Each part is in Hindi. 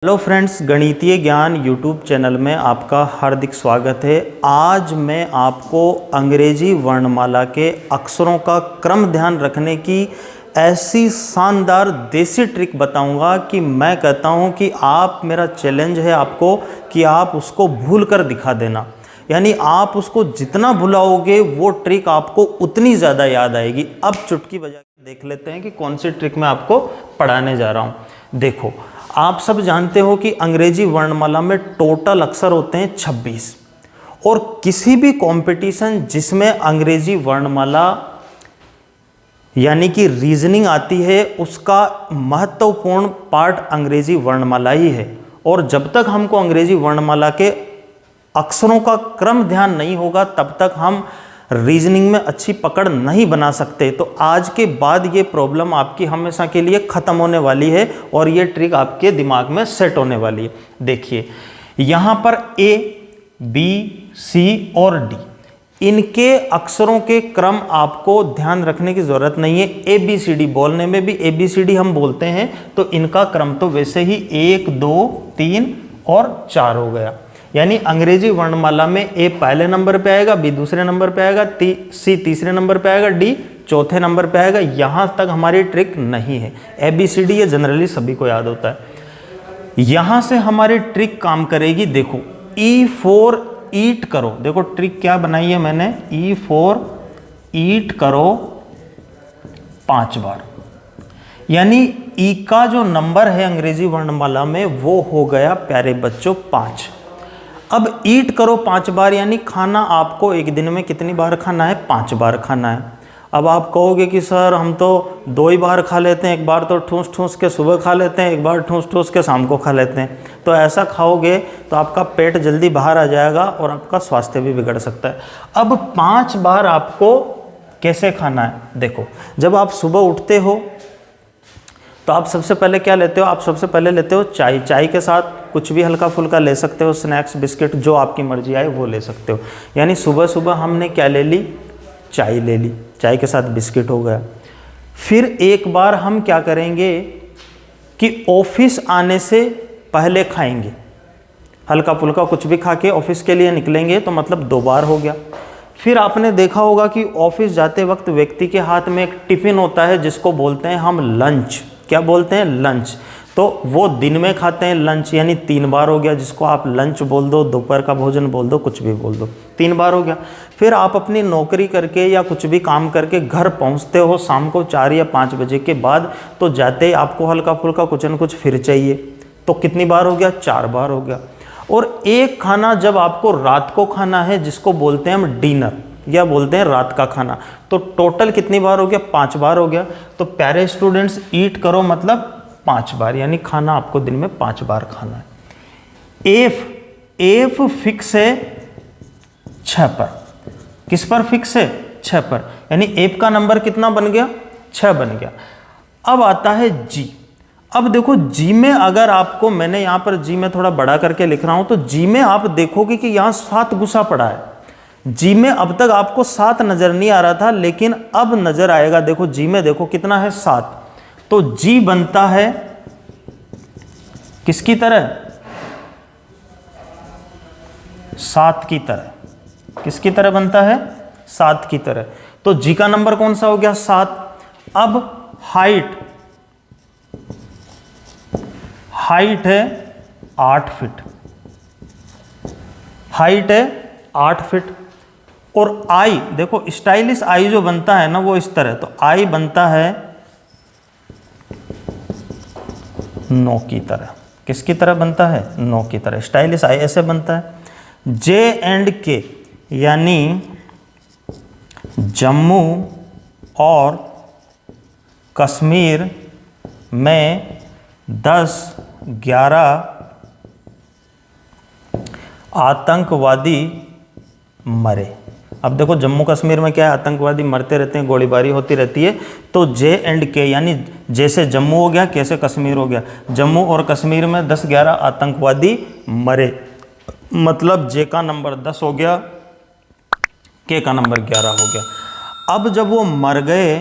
हेलो फ्रेंड्स, गणितीय ज्ञान यूट्यूब चैनल में आपका हार्दिक स्वागत है। आज मैं आपको अंग्रेजी वर्णमाला के अक्षरों का क्रम ध्यान रखने की ऐसी शानदार देसी ट्रिक बताऊंगा कि मैं कहता हूं कि आप, मेरा चैलेंज है आपको कि आप उसको भूल कर दिखा देना। यानी आप उसको जितना भुलाओगे वो ट्रिक आपको उतनी ज़्यादा याद आएगी। अब चुटकी बजा के देख लेते हैं कि कौन सी ट्रिक मैं आपको पढ़ाने जा रहा हूँ। देखो, आप सब जानते हो कि अंग्रेजी वर्णमाला में टोटल अक्षर होते हैं 26 और किसी भी कंपटीशन जिसमें अंग्रेजी वर्णमाला यानी कि रीजनिंग आती है उसका महत्वपूर्ण पार्ट अंग्रेजी वर्णमाला ही है। और जब तक हमको अंग्रेजी वर्णमाला के अक्षरों का क्रम ध्यान नहीं होगा तब तक हम रीजनिंग में अच्छी पकड़ नहीं बना सकते। तो आज के बाद ये प्रॉब्लम आपकी हमेशा के लिए ख़त्म होने वाली है और ये ट्रिक आपके दिमाग में सेट होने वाली है। देखिए, यहाँ पर ए, बी, सी और डी, इनके अक्षरों के क्रम आपको ध्यान रखने की ज़रूरत नहीं है। ए बी सी डी बोलने में भी ए बी सी डी हम बोलते हैं, तो इनका क्रम तो वैसे ही 1 2 3 और 4 हो गया। यानी अंग्रेजी वर्णमाला में ए पहले नंबर पे आएगा, बी दूसरे नंबर पे आएगा, सी तीसरे नंबर पे आएगा, डी चौथे नंबर पे आएगा। यहाँ तक हमारी ट्रिक नहीं है। ए बी सी डी ये जनरली सभी को याद होता है। यहाँ से हमारी ट्रिक काम करेगी। देखो, ई फॉर ईट करो। देखो ट्रिक क्या बनाई है मैंने, ई फॉर ईट करो 5 बार। यानी ई का जो नंबर है अंग्रेजी वर्णमाला में वो हो गया प्यारे बच्चों 5। अब ईट करो 5 बार, यानी खाना आपको एक दिन में कितनी बार खाना है? 5 बार खाना है। अब आप कहोगे कि सर हम तो 2 ही बार खा लेते हैं, एक बार तो ठूस ठूस के सुबह खा लेते हैं, एक बार ठूस ठूस के शाम को खा लेते हैं। तो ऐसा खाओगे तो आपका पेट जल्दी बाहर आ जाएगा और आपका स्वास्थ्य भी बिगड़ सकता है। अब 5 बार आपको कैसे खाना है? देखो, जब आप सुबह उठते हो तो आप सबसे पहले क्या लेते हो? आप सबसे पहले लेते हो चाय। चाय के साथ कुछ भी हल्का फुल्का ले सकते हो, स्नैक्स, बिस्किट, जो आपकी मर्जी आए वो ले सकते हो। यानी सुबह सुबह हमने क्या ले ली? चाय ले ली। चाय के साथ बिस्किट हो गया। फिर एक बार हम क्या करेंगे कि ऑफिस आने से पहले खाएंगे, हल्का फुल्का कुछ भी खा के ऑफिस के लिए निकलेंगे, तो मतलब 2 बार हो गया। फिर आपने देखा होगा कि ऑफिस जाते वक्त व्यक्ति के हाथ में एक टिफिन होता है जिसको बोलते हैं हम लंच। क्या बोलते हैं? लंच। तो वो दिन में खाते हैं लंच, यानी 3 बार हो गया, जिसको आप लंच बोल दो, दोपहर का भोजन बोल दो, कुछ भी बोल दो, 3 बार हो गया। फिर आप अपनी नौकरी करके या कुछ भी काम करके घर पहुंचते हो शाम को 4 या 5 बजे के बाद, तो जाते ही आपको हल्का फुल्का कुछ न कुछ फिर चाहिए। तो कितनी बार हो गया? 4 बार हो गया। और एक खाना जब आपको रात को खाना है जिसको बोलते हैं हम डिनर या बोलते हैं रात का खाना, तो टोटल कितनी बार हो गया? 5 बार हो गया। तो प्यारे स्टूडेंट्स, ईट करो मतलब 5 बार, यानी खाना आपको दिन में 5 बार खाना है। एफ फिक्स है 6 पर। किस पर फिक्स है? 6 पर। यानी एफ का नंबर कितना बन गया? 6 बन गया। अब आता है जी। अब देखो, जी में अगर आपको, मैंने यहां पर जी में थोड़ा बड़ा करके लिख रहा हूं, तो जी में आप देखोगे कि यहां 7 गुस्सा पड़ा है। जी में अब तक आपको 7 नजर नहीं आ रहा था, लेकिन अब नजर आएगा। देखो जी में, देखो कितना है? 7। तो जी बनता है किसकी तरह? 7 की तरह। किसकी तरह बनता है? 7 की तरह। तो जी का नंबर कौन सा हो गया? 7। अब हाइट है 8 फीट। हाइट है 8 फीट। और आई, देखो स्टाइलिश आई जो बनता है ना वो इस तरह, तो आई बनता है 9 की तरह। किसकी तरह बनता है? 9 की तरह। स्टाइलिश आई ऐसे बनता है। जे एंड के, यानी जम्मू और कश्मीर में 10-11 आतंकवादी मरे। अब देखो, जम्मू कश्मीर में क्या है? आतंकवादी मरते रहते हैं, गोलीबारी होती रहती है। तो जे एंड के, यानी जैसे जम्मू हो गया, कैसे कश्मीर हो गया। जम्मू और कश्मीर में 10-11 आतंकवादी मरे, मतलब जे का नंबर 10 हो गया, के का नंबर 11 हो गया। अब जब वो मर गए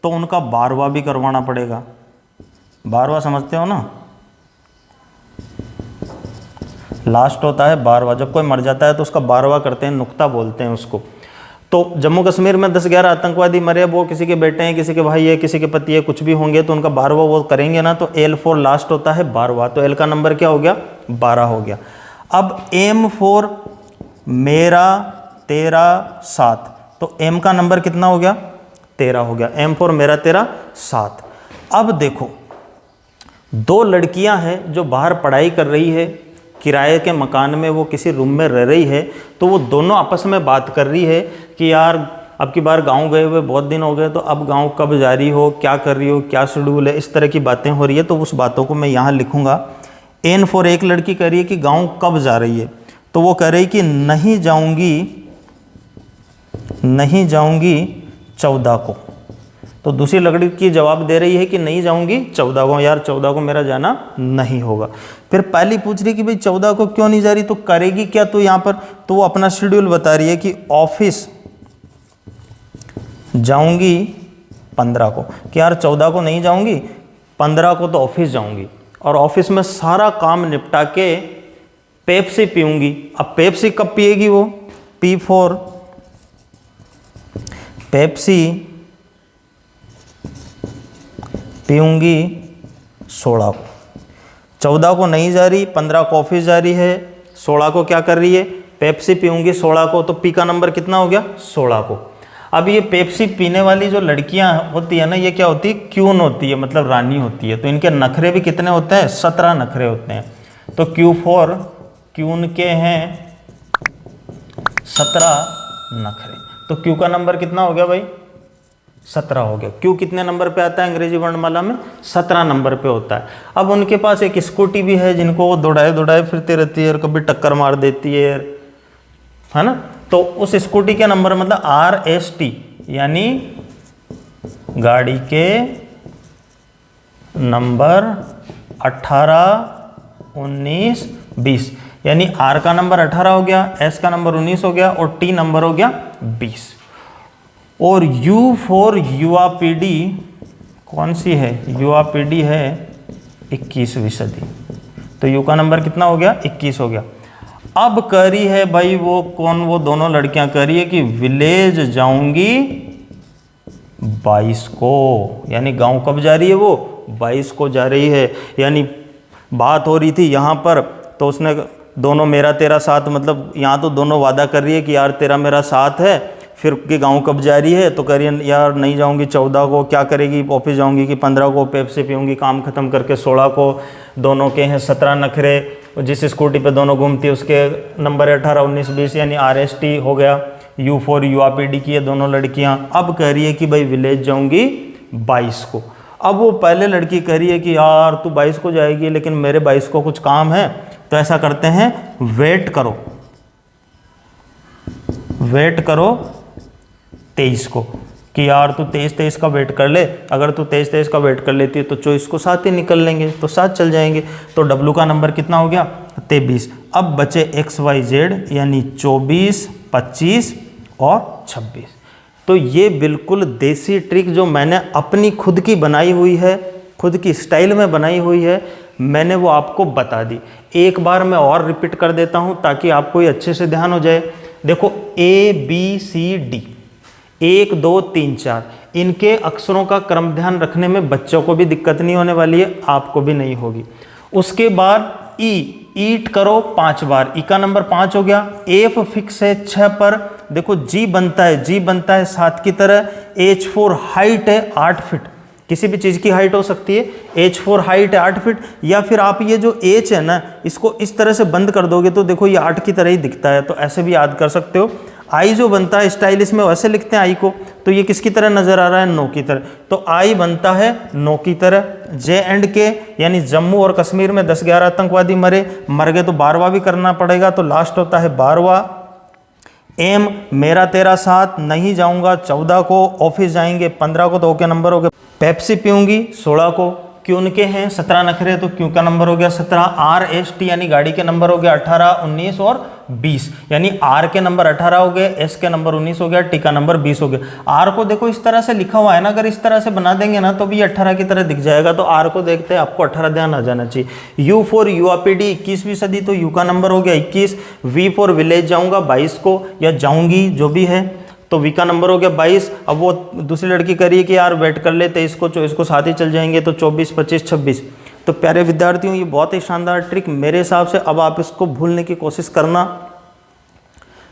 तो उनका 12वां भी करवाना पड़ेगा। 12वां समझते हो ना? लास्ट होता है 12वां। जब कोई मर जाता है तो उसका 12वां करते हैं, नुक्ता बोलते हैं उसको। तो जम्मू कश्मीर में 10-11 आतंकवादी मरे, वो किसी के बेटे हैं, किसी के भाई है, किसी के पति है, कुछ भी होंगे, तो उनका 12वां वो करेंगे ना, तो L4 लास्ट होता है 12वां, तो L का नंबर क्या हो गया, 12 हो गया। अब M4 मेरा तेरा 7, तो M का नंबर कितना हो गया, 13 हो गया। M4 मेरा तेरा 7। अब देखो 2 लड़कियां हैं जो बाहर पढ़ाई कर रही है, किराए के मकान में वो किसी रूम में रह रही है, तो वो दोनों आपस में बात कर रही है कि यार अब की बार गांव गए हुए बहुत दिन हो गए, तो अब गांव कब जा रही हो, क्या कर रही हो, क्या शेड्यूल है, इस तरह की बातें हो रही है। तो उस बातों को मैं यहाँ लिखूँगा। N4 एक लड़की कह रही है कि गांव कब जा रही है, तो वो कह रही कि नहीं जाऊँगी 14 को। तो दूसरी लड़की जवाब दे रही है कि नहीं जाऊंगी 14 को, यार 14 को मेरा जाना नहीं होगा। फिर पहली पूछ रही कि भाई 14 को क्यों नहीं जा रही, तो करेगी क्या, तो यहाँ पर तो वो अपना शेड्यूल बता रही है कि ऑफिस जाऊंगी 15 को, कि यार 14 को नहीं जाऊंगी, 15 को तो ऑफिस जाऊंगी, और ऑफिस में सारा काम निपटा के पेप्सी पीऊंगी। अब पेप्सी कब पिएगी वो, P4 पेप्सी पीऊँगी 16 को। 14 को नहीं जा रही, 15 को ऑफिस जा रही है, 16 को क्या कर रही है, पेप्सी पीऊँगी 16 को, तो पी का नंबर कितना हो गया, 16 को। अब ये पेप्सी पीने वाली जो लड़कियां होती है ना, ये क्या होती है, क्यून होती है, मतलब रानी होती है। तो इनके नखरे भी कितने होते हैं, 17 नखरे होते हैं। तो Q4 क्यून के हैं 17 नखरे, तो Q का नंबर कितना हो गया भाई, 17 हो गया। Q कितने नंबर पे आता है अंग्रेजी वर्णमाला में, 17 नंबर पे होता है। अब उनके पास एक स्कूटी भी है जिनको वो दौड़ाए फिरती रहती है और कभी टक्कर मार देती है ना। तो उस स्कूटी के नंबर मतलब RST, यानी गाड़ी के नंबर 18, 19, 20, यानी R का नंबर 18 हो गया, S का नंबर 19 हो गया और T नंबर हो गया 20। और U4 युवा पीढ़ी कौन सी है, युवा पीढ़ी है 21वीं सदी, तो U का नंबर कितना हो गया, 21 हो गया। अब कह रही है भाई वो दोनों लड़कियां कह रही है कि विलेज जाऊंगी 22 को, यानी गांव कब जा रही है वो, 22 को जा रही है। यानी बात हो रही थी यहाँ पर, तो उसने दोनों मेरा तेरा साथ, मतलब यहाँ तो दोनों वादा कर रही है कि यार तेरा मेरा साथ है, फिर कि गांव कब जा रही है, तो कह रही है यार नहीं जाऊंगी 14 को, क्या करेगी ऑफिस जाऊंगी, कि 15 को पेप्सी पीऊंगी काम खत्म करके, 16 को दोनों के हैं 17 नखरे, जिस स्कूटी पे दोनों घूमती है उसके नंबर 18, 19, 20, यानी RST हो गया। U4 युवा पीढ़ी की है दोनों लड़कियां। अब कह रही है कि भाई विलेज जाऊंगी 22 को। अब वो पहले लड़की कह रही है कि यार तू 22 को जाएगी, लेकिन मेरे 22 को कुछ काम है, तो ऐसा करते हैं वेट करो 23 को, कि यार तू 23 का वेट कर ले। अगर तू 23 का वेट कर लेती है तो 24 को साथ ही निकल लेंगे, तो साथ चल जाएंगे। तो W का नंबर कितना हो गया, 23। अब बचे XYZ, यानी 24, 25 और 26। तो ये बिल्कुल देसी ट्रिक जो मैंने अपनी खुद की बनाई हुई है, खुद की स्टाइल में बनाई हुई है, मैंने वो आपको बता दी। एक बार मैं और रिपीट कर देता हूँ ताकि आपको ये अच्छे से ध्यान हो जाए। देखो ABCD 1, 2, 3, 4 इनके अक्षरों का क्रम ध्यान रखने में बच्चों को भी दिक्कत नहीं होने वाली है, आपको भी नहीं होगी। उसके बाद ईट करो 5 बार, ई का नंबर 5 हो गया। F फिक्स है 6 पर। देखो G बनता है 7 की तरह। H4 हाइट है 8 फीट, किसी भी चीज़ की हाइट हो सकती है। H4 हाइट है 8 फीट, या फिर आप ये जो H है ना, इसको इस तरह से बंद कर दोगे तो देखो ये 8 की तरह ही दिखता है, तो ऐसे भी याद कर सकते हो। I जो बनता है स्टाइलिश में वैसे लिखते हैं I को, तो ये किसकी तरह नजर आ रहा है, 9 की तरह, तो I बनता है 9 की तरह। J&K यानी जम्मू और कश्मीर में 10-11 आतंकवादी मर गए, तो 12वां भी करना पड़ेगा, तो लास्ट होता है 12वां। M मेरा तेरा साथ, नहीं जाऊंगा 14 को, ऑफिस जाएंगे 15 को, तो ओके नंबर हो गया। पेप्सी पीऊंगी 16 को, क्यों के हैं 17 नखरे, तो क्यों का नंबर हो गया 17। RST यानी गाड़ी के नंबर हो गया 18, 19 और 20, यानी R के नंबर 18 हो गए, S के नंबर 19 हो गया, T का नंबर 20 हो गया। R को देखो इस तरह से लिखा हुआ है ना, अगर इस तरह से बना देंगे ना तो भी 18 की तरह दिख जाएगा। तो R को देखते हैं, आपको 18 ध्यान आ जाना चाहिए। U फॉर यूआईपीडी 21वीं सदी, तो U का नंबर हो गया 21। V फॉर विलेज जाऊंगा 22 को, या जाऊंगी जो भी है, तो V का नंबर हो गया 22। अब वो दूसरी लड़की करिए कि यार वेट कर ले, 23 को 24 को साथ ही चल जाएंगे, तो 24, 25, 26। तो प्यारे विद्यार्थियों, ये बहुत ही शानदार ट्रिक मेरे हिसाब से। अब आप इसको भूलने की कोशिश करना।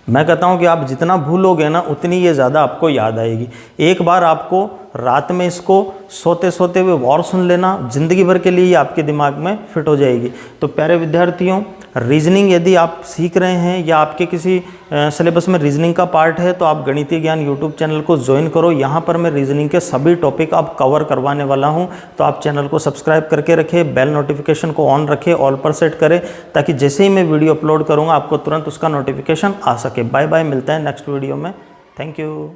मैं कहता हूँ कि आप जितना भूलोगे ना उतनी ये ज़्यादा आपको याद आएगी। एक बार आपको रात में इसको सोते सोते हुए और सुन लेना, ज़िंदगी भर के लिए ये आपके दिमाग में फिट हो जाएगी। तो प्यारे विद्यार्थियों, रीजनिंग यदि आप सीख रहे हैं या आपके किसी सिलेबस में रीजनिंग का पार्ट है, तो आप गणितीय ज्ञान यूट्यूब चैनल को ज्वाइन करो। यहाँ पर मैं रीजनिंग के सभी टॉपिक आप कवर करवाने वाला हूँ। तो आप चैनल को सब्सक्राइब करके रखें, बेल नोटिफिकेशन को ऑन रखें, ऑल पर सेट करें, ताकि जैसे ही मैं वीडियो अपलोड करूँगा आपको तुरंत उसका नोटिफिकेशन आ सके। बाय बाय, मिलते हैं नेक्स्ट वीडियो में। Thank you.